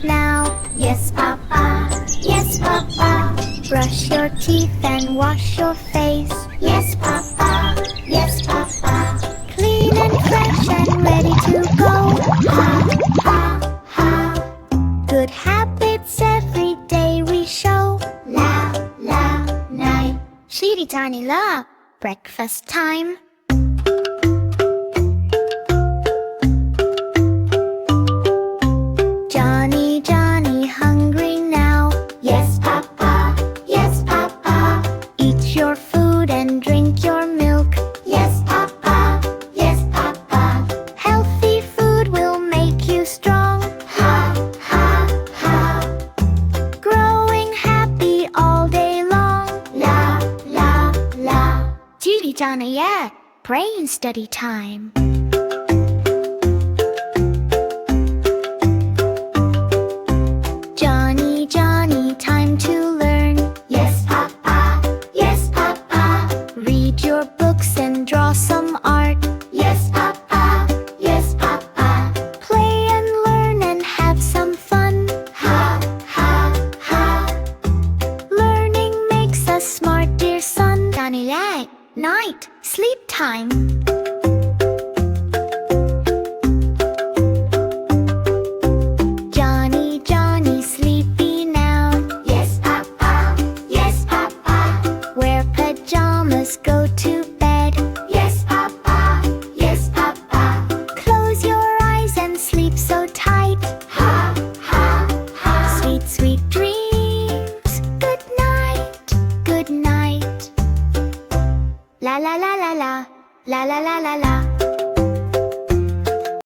now. Yes, Papa. Yes, Papa. Brush your teeth and wash your face. Yes, Papa. Yes, Papa. Clean and fresh and ready to go. Ha, ha, ha. Good habits every day we show. La, la, night. Sleepy tiny la. Breakfast time. Johnny, Johnny, hungry now. Yes, Papa. Yes, Papa. Eat your food and drink your milk. Yes, Papa. Yes, Papa. Healthy food will make you strong. Ha, ha, ha. Growing happy all day long. La, la, la. Judy, Johnny, yeah. Pray and study time. Johnny, Johnny, time to learn. Yes, Papa. Yes, Papa. Read your books and draw some art. Yes, Papa. Yes, Papa. Play and learn and have some fun. Ha, ha, ha. Learning makes us smart, dear son. Johnny, yeah. Night, sleep time. Johnny, Johnny, sleepy now. Yes, Papa. Yes, Papa. Wear pajamas, go to bed. Yes, Papa. Yes, Papa. Close your eyes and sleep so tight. Ha, ha, ha. Sweet, sweet dreams. Good night. Good night. La la la la la. La la la la la.